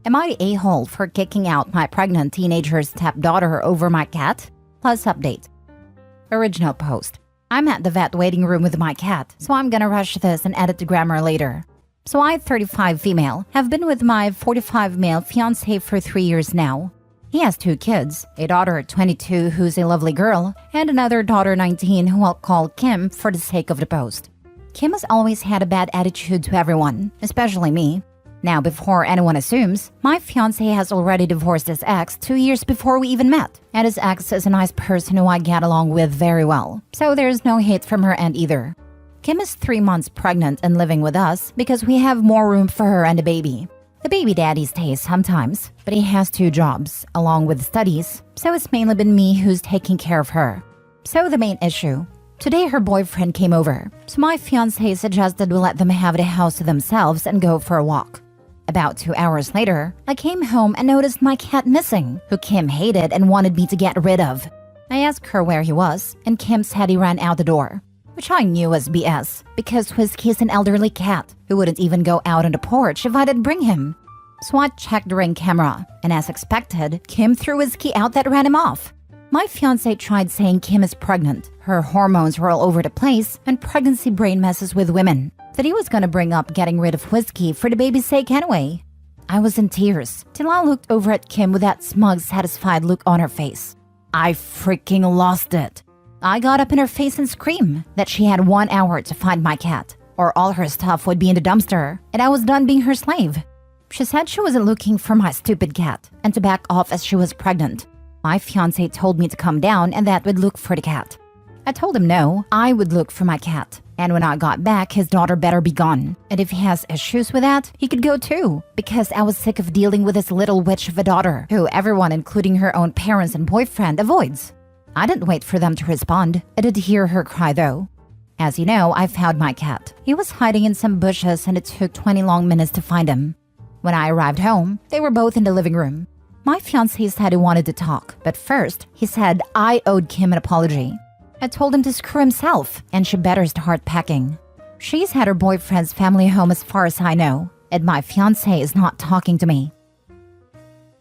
Am I the a-hole for kicking out my pregnant teenager's stepdaughter over my cat? Plus update. Original post. I'm at the vet waiting room with my cat, so I'm gonna rush this and edit the grammar later. So I, 35 female, have been with my 45 male fiancé for 3 years now. He has 2 kids, a daughter 22 who's a lovely girl, and another daughter 19 who I'll call Kim for the sake of the post. Kim has always had a bad attitude to everyone, especially me. Now, before anyone assumes, my fiancé has already divorced his ex 2 years before we even met, and his ex is a nice person who I get along with very well, so there's no hate from her end either. Kim is 3 months pregnant and living with us because we have more room for her and the baby. The baby daddy stays sometimes, but he has 2 jobs, along with studies, so it's mainly been me who's taking care of her. So the main issue. Today her boyfriend came over, so my fiancé suggested we let them have the house to themselves and go for a walk. About 2 hours later, I came home and noticed my cat missing, who Kim hated and wanted me to get rid of. I asked her where he was, and Kim said he ran out the door, which I knew was BS, because Whiskey's an elderly cat who wouldn't even go out on the porch if I didn't bring him. So I checked the Ring camera, and as expected, Kim threw Whiskey out that ran him off. My fiancé tried saying Kim is pregnant, her hormones were all over the place, and pregnancy brain messes with women, that he was gonna bring up getting rid of Whiskey for the baby's sake anyway. I was in tears, till I looked over at Kim with that smug, satisfied look on her face. I freaking lost it. I got up in her face and screamed that she had 1 hour to find my cat, or all her stuff would be in the dumpster, and I was done being her slave. She said she wasn't looking for my stupid cat, and to back off as she was pregnant. My fiancé told me to come down and that would look for the cat. I told him no, I would look for my cat. And when I got back, his daughter better be gone. And if he has issues with that, he could go too. Because I was sick of dealing with this little witch of a daughter, who everyone, including her own parents and boyfriend, avoids. I didn't wait for them to respond. I did hear her cry though. As you know, I found my cat. He was hiding in some bushes and it took 20 long minutes to find him. When I arrived home, they were both in the living room. My fiancé said he wanted to talk, but first, he said I owed Kim an apology. I told him to screw himself, and she better start packing. She's had her boyfriend's family home as far as I know, and my fiancé is not talking to me.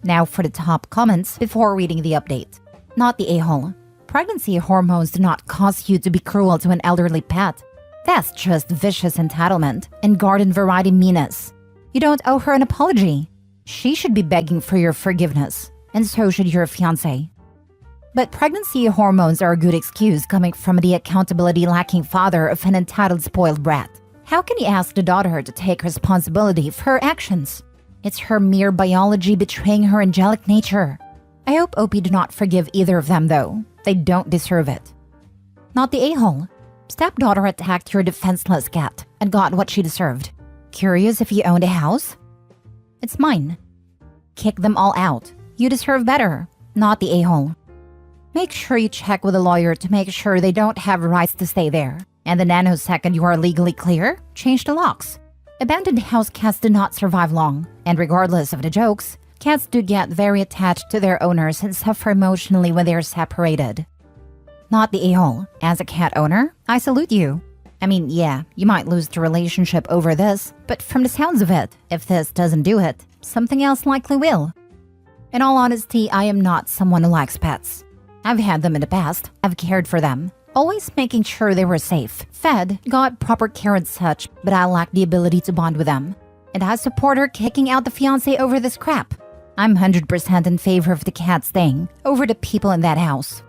Now for the top comments before reading the update. Not the a-hole. Pregnancy hormones do not cause you to be cruel to an elderly pet. That's just vicious entitlement and garden variety meanness. You don't owe her an apology. She should be begging for your forgiveness, and so should your fiancé. But pregnancy hormones are a good excuse coming from the accountability-lacking father of an entitled spoiled brat. How can he ask the daughter to take responsibility for her actions? It's her mere biology betraying her angelic nature. I hope OP do not forgive either of them though. They don't deserve it. Not the a-hole. Stepdaughter attacked your defenseless cat and got what she deserved. Curious if you owned a house? It's mine. Kick them all out. You deserve better, not the a-hole. Make sure you check with a lawyer to make sure they don't have rights to stay there. And the nanosecond you are legally clear, change the locks. Abandoned house cats do not survive long, and regardless of the jokes, cats do get very attached to their owners and suffer emotionally when they are separated. Not the a-hole. As a cat owner, I salute you. I mean, yeah, you might lose the relationship over this, but from the sounds of it, if this doesn't do it, something else likely will. In all honesty, I am not someone who likes pets. I've had them in the past, I've cared for them, always making sure they were safe, fed, got proper care and such, but I lack the ability to bond with them. And I support her kicking out the fiancé over this crap. I'm 100% in favor of the cat staying over the people in that house.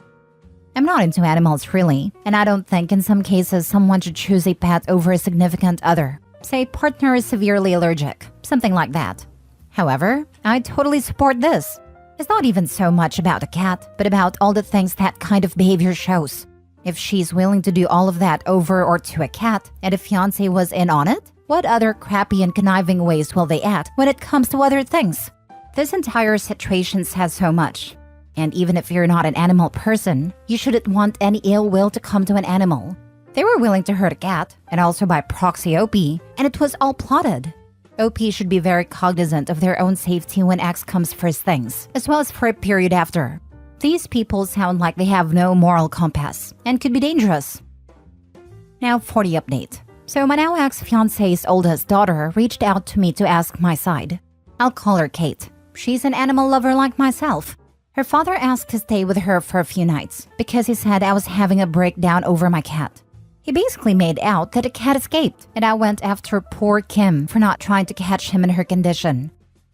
I'm not into animals really, and I don't think in some cases someone should choose a pet over a significant other. Say partner is severely allergic, something like that. However, I totally support this. It's not even so much about the cat, but about all the things that kind of behavior shows. If she's willing to do all of that over or to a cat, and the fiancé was in on it, what other crappy and conniving ways will they act when it comes to other things? This entire situation says so much. And even if you're not an animal person, you shouldn't want any ill will to come to an animal. They were willing to hurt a cat, and also by proxy OP, and it was all plotted. OP should be very cognizant of their own safety when X comes first things, as well as for a period after. These people sound like they have no moral compass, and could be dangerous. Now for the update. So my now ex-fiancé's oldest daughter reached out to me to ask my side. I'll call her Kate. She's an animal lover like myself. Her father asked to stay with her for a few nights because he said I was having a breakdown over my cat. He basically made out that the cat escaped, and I went after poor Kim for not trying to catch him in her condition.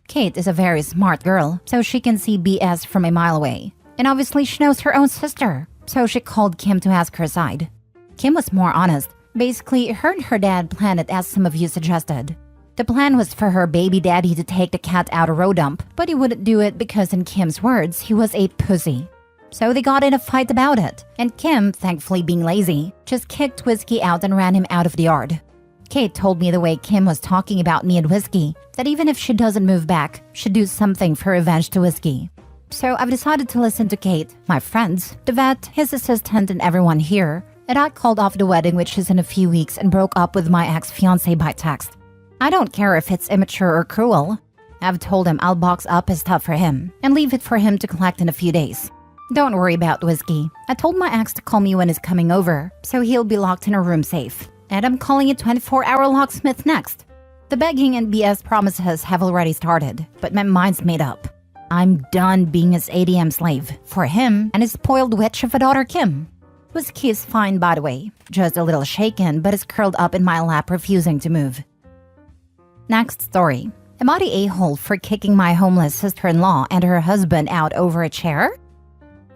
Kate is a very smart girl, so she can see BS from a mile away. And obviously she knows her own sister, so she called Kim to ask her side. Kim was more honest. Basically, her and her dad planned it as some of you suggested. The plan was for her baby daddy to take the cat out a road dump, but he wouldn't do it because in Kim's words, he was a pussy. So they got in a fight about it, and Kim, thankfully being lazy, just kicked Whiskey out and ran him out of the yard. Kate told me the way Kim was talking about me and Whiskey, that even if she doesn't move back, she'd do something for revenge to Whiskey. So I've decided to listen to Kate, my friends, the vet, his assistant, and everyone here, and I called off the wedding, which is in a few weeks, and broke up with my ex-fiancé by text. I don't care if it's immature or cruel. I've told him I'll box up his stuff for him and leave it for him to collect in a few days. Don't worry about Whiskey. I told my ex to call me when he's coming over, so he'll be locked in a room safe. And I'm calling a 24-hour locksmith next. The begging and BS promises have already started, but my mind's made up. I'm done being his ATM slave for him and his spoiled witch of a daughter Kim. Whiskey is fine, by the way, just a little shaken, but is curled up in my lap, refusing to move. Next story. Am I the a-hole for kicking my homeless sister-in-law and her husband out over a chair?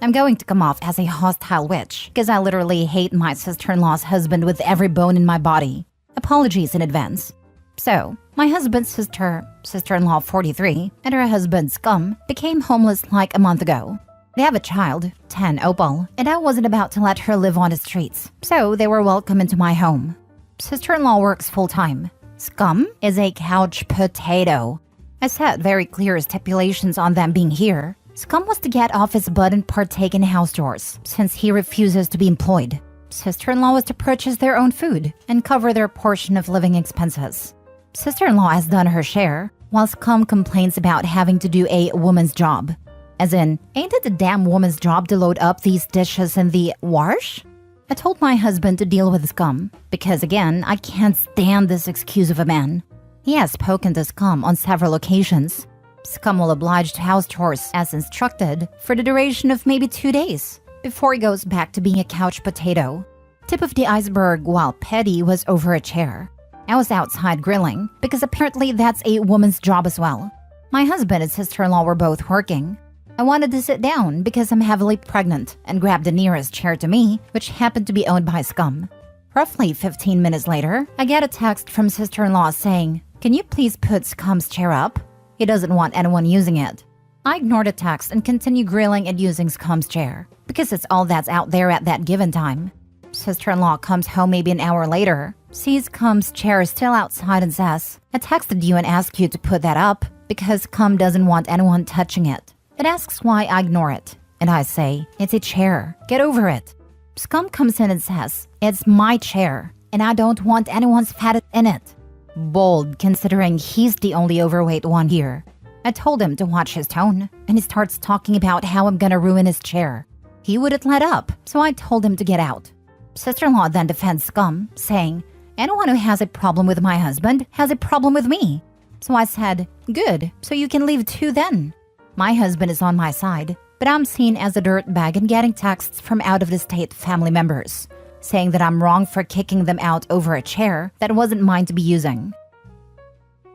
I'm going to come off as a hostile witch because I literally hate my sister-in-law's husband with every bone in my body. Apologies in advance. So, my husband's sister-in-law 43, and her husband Scum became homeless like a month ago. They have a child, 10 Opal, and I wasn't about to let her live on the streets, so they were welcome into my home. Sister-in-law works full-time. Scum is a couch potato. I set very clear stipulations on them being here. Scum was to get off his butt and partake in house chores, since he refuses to be employed. Sister-in-law was to purchase their own food and cover their portion of living expenses. Sister-in-law has done her share, while Scum complains about having to do a woman's job. As in, ain't it a damn woman's job to load up these dishes in the wash? I told my husband to deal with Scum, because again, I can't stand this excuse of a man. He has spoken to Scum on several occasions. Scum will oblige to house chores as instructed for the duration of maybe 2 days, before he goes back to being a couch potato. Tip of the iceberg while Petty was over a chair. I was outside grilling, because apparently that's a woman's job as well. My husband and sister-in-law were both working. I wanted to sit down because I'm heavily pregnant and grabbed the nearest chair to me, which happened to be owned by Scum. Roughly 15 minutes later, I get a text from sister-in-law saying, "Can you please put Scum's chair up? He doesn't want anyone using it." I ignore the text and continue grilling and using Scum's chair, because it's all that's out there at that given time. Sister-in-law comes home maybe an hour later, sees Scum's chair still outside and says, "I texted you and asked you to put that up because Scum doesn't want anyone touching it." It asks why I ignore it, and I say, "It's a chair. Get over it." Scum comes in and says, "It's my chair, and I don't want anyone's fat in it." Bold, considering he's the only overweight one here. I told him to watch his tone, and he starts talking about how I'm gonna ruin his chair. He wouldn't let up, so I told him to get out. Sister-in-law then defends Scum, saying, "Anyone who has a problem with my husband has a problem with me." So I said, "Good, so you can leave too then." My husband is on my side, but I'm seen as a dirtbag and getting texts from out-of-the-state family members, saying that I'm wrong for kicking them out over a chair that wasn't mine to be using.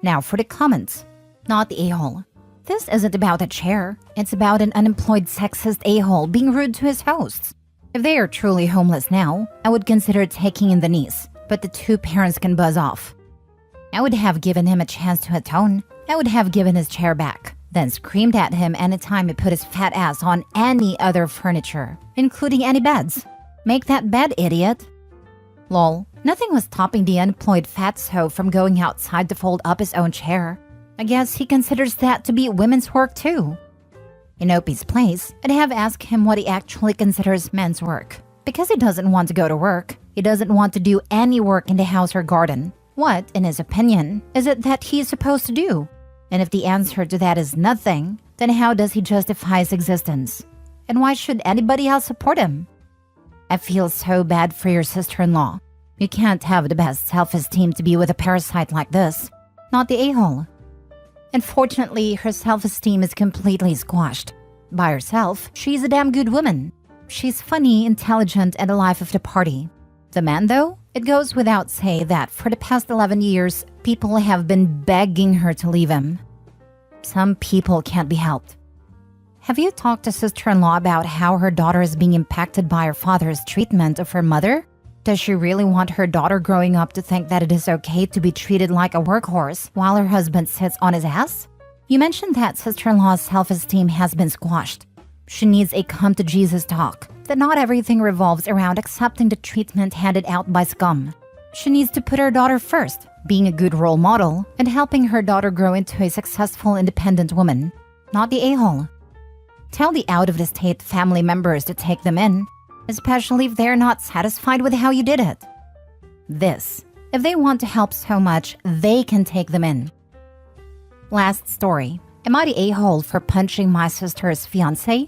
Now for the comments. Not the a-hole. This isn't about a chair, it's about an unemployed sexist a-hole being rude to his hosts. If they are truly homeless now, I would consider taking in the niece, but the two parents can buzz off. I would have given him a chance to atone. I would have given his chair back, then screamed at him anytime he put his fat ass on any other furniture, including any beds. Make that bed, idiot. Lol. Nothing was stopping the unemployed fatso from going outside to fold up his own chair. I guess he considers that to be women's work too. In Opie's place, I'd have asked him what he actually considers men's work. Because he doesn't want to go to work, he doesn't want to do any work in the house or garden. What, in his opinion, is it that he is supposed to do? And if the answer to that is nothing, then how does he justify his existence? And why should anybody else support him? I feel so bad for your sister-in-law. You can't have the best self-esteem to be with a parasite like this. Not the a-hole. Unfortunately, her self-esteem is completely squashed. By herself, she's a damn good woman. She's funny, intelligent, and the life of the party. The man, though? It goes without say that for the past 11 years, people have been begging her to leave him. Some people can't be helped. Have you talked to sister-in-law about how her daughter is being impacted by her father's treatment of her mother? Does she really want her daughter growing up to think that it is okay to be treated like a workhorse while her husband sits on his ass? You mentioned that sister-in-law's self-esteem has been squashed. She needs a come-to-Jesus talk, that not everything revolves around accepting the treatment handed out by scum. She needs to put her daughter first, being a good role model, and helping her daughter grow into a successful, independent woman, not the a-hole. Tell the out-of-the-state family members to take them in, especially if they're not satisfied with how you did it. If they want to help so much, they can take them in. Last story. Am I the a-hole for punching my sister's fiancé?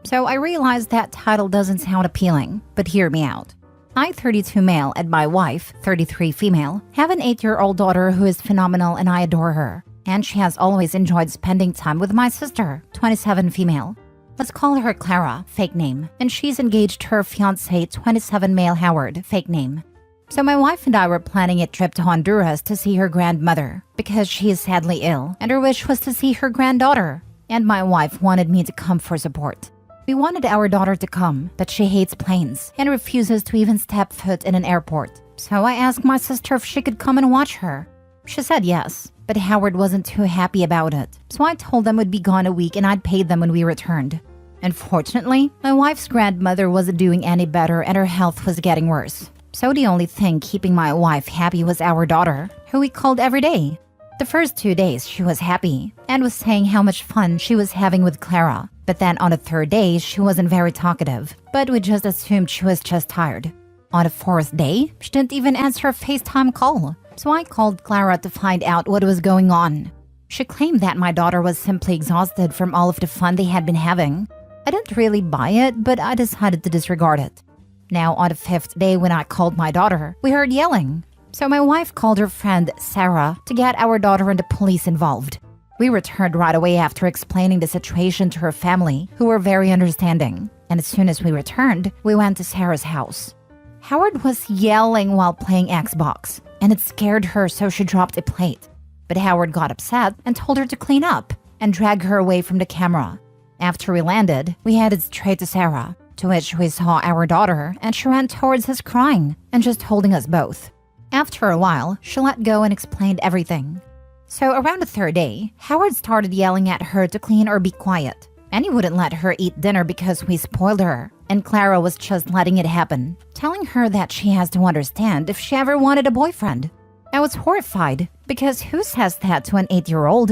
So I realized that title doesn't sound appealing, but hear me out. I, 32 male, and my wife, 33 female, have an 8-year-old daughter who is phenomenal and I adore her. And she has always enjoyed spending time with my sister, 27 female. Let's call her Clara, fake name, and she's engaged to her fiancé, 27 male Howard, fake name. So my wife and I were planning a trip to Honduras to see her grandmother, because she is sadly ill, and her wish was to see her granddaughter. And my wife wanted me to come for support. We wanted our daughter to come, but she hates planes and refuses to even step foot in an airport. So I asked my sister if she could come and watch her. She said yes, but Howard wasn't too happy about it. So I told them we'd be gone a week and I'd pay them when we returned. Unfortunately, my wife's grandmother wasn't doing any better and her health was getting worse. So the only thing keeping my wife happy was our daughter, who we called every day. The first 2 days she was happy and was saying how much fun she was having with Clara. But then on the third day, she wasn't very talkative, but we just assumed she was just tired. On the fourth day, she didn't even answer a FaceTime call. So I called Clara to find out what was going on. She claimed that my daughter was simply exhausted from all of the fun they had been having. I didn't really buy it, but I decided to disregard it. Now, on the fifth day when I called my daughter, we heard yelling. So my wife called her friend, Sarah, to get our daughter and the police involved. We returned right away after explaining the situation to her family, who were very understanding. And as soon as we returned, we went to Sarah's house. Howard was yelling while playing Xbox, and it scared her, so she dropped a plate. But Howard got upset and told her to clean up and drag her away from the camera. After we landed, we headed straight to Sarah, to which we saw our daughter, and she ran towards us crying and just holding us both. After a while, she let go and explained everything. So around the third day, Howard started yelling at her to clean or be quiet. And he wouldn't let her eat dinner because we spoiled her. And Clara was just letting it happen, telling her that she has to understand if she ever wanted a boyfriend. I was horrified, because who says that to an 8-year-old?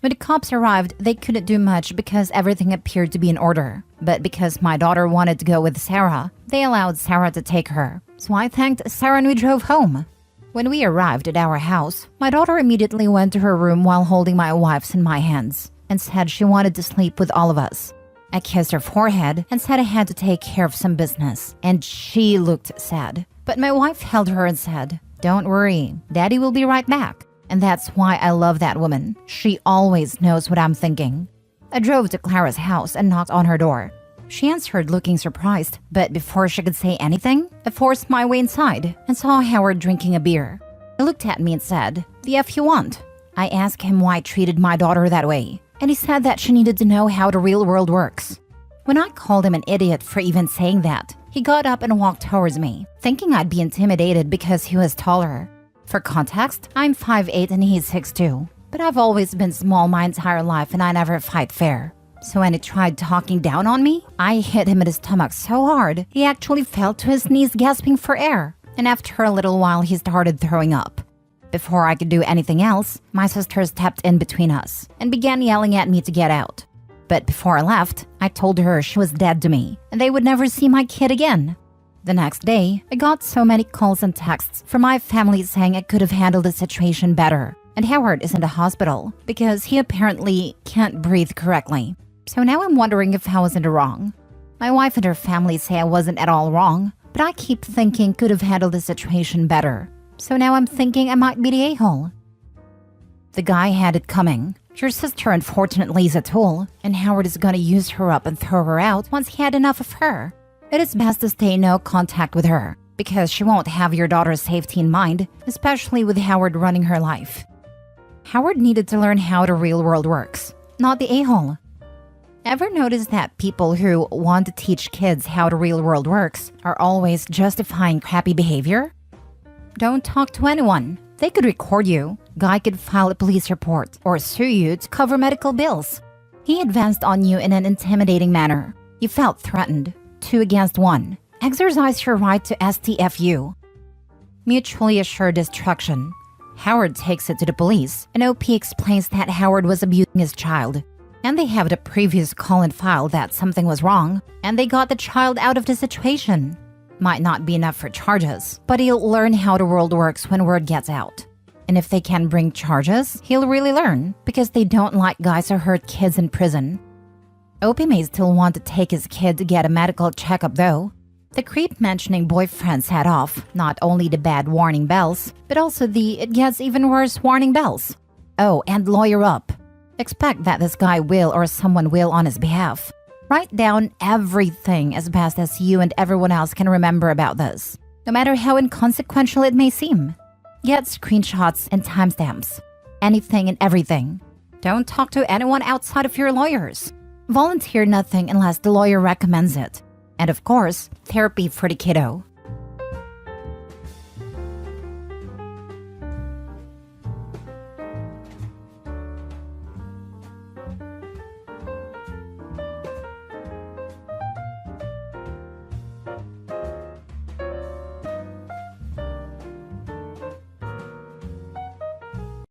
When the cops arrived, they couldn't do much because everything appeared to be in order. But because my daughter wanted to go with Sarah, they allowed Sarah to take her. So I thanked Sarah and we drove home. When we arrived at our house, my daughter immediately went to her room while holding my wife's and my hands and said she wanted to sleep with all of us. I kissed her forehead and said I had to take care of some business, and she looked sad. But my wife held her and said, "Don't worry, Daddy will be right back." And that's why I love that woman. She always knows what I'm thinking. I drove to Clara's house and knocked on her door. She answered looking surprised, but before she could say anything, I forced my way inside and saw Howard drinking a beer. He looked at me and said, "The F you want?" I asked him why I treated my daughter that way, and he said that she needed to know how the real world works. When I called him an idiot for even saying that, he got up and walked towards me, thinking I'd be intimidated because he was taller. For context, I'm 5'8" and he's 6'2", but I've always been small my entire life and I never fight fair. So when he tried talking down on me, I hit him in his stomach so hard, he actually fell to his knees gasping for air. And after a little while, he started throwing up. Before I could do anything else, my sister stepped in between us and began yelling at me to get out. But before I left, I told her she was dead to me and they would never see my kid again. The next day, I got so many calls and texts from my family saying I could have handled the situation better. And Howard is in the hospital because he apparently can't breathe correctly. So now I'm wondering if I was in the wrong. My wife and her family say I wasn't at all wrong, but I keep thinking could have handled the situation better. So now I'm thinking I might be the a-hole. The guy had it coming. Your sister unfortunately is a tool, and Howard is gonna use her up and throw her out once he had enough of her. It is best to stay in no contact with her, because she won't have your daughter's safety in mind, especially with Howard running her life. Howard needed to learn how the real world works, not the a-hole. Ever notice that people who want to teach kids how the real world works are always justifying crappy behavior? Don't talk to anyone. They could record you. Guy could file a police report or sue you to cover medical bills. He advanced on you in an intimidating manner. You felt threatened. 2 against 1. Exercise your right to STFU. Mutually assured destruction. Howard takes it to the police, and OP explains that Howard was abusing his child. And they have the previous call and file that something was wrong, and they got the child out of the situation. Might not be enough for charges, but he'll learn how the world works when word gets out. And if they can bring charges, he'll really learn, because they don't like guys who hurt kids in prison. OP may still want to take his kid to get a medical checkup though. The creep mentioning boyfriend set off not only the bad warning bells, but also the it gets even worse warning bells. Oh, and lawyer up. Expect that this guy will or someone will on his behalf. Write down everything as best as you and everyone else can remember about this, no matter how inconsequential it may seem. Get screenshots and timestamps. Anything and everything. Don't talk to anyone outside of your lawyers. Volunteer nothing unless the lawyer recommends it. And of course, therapy for the kiddo.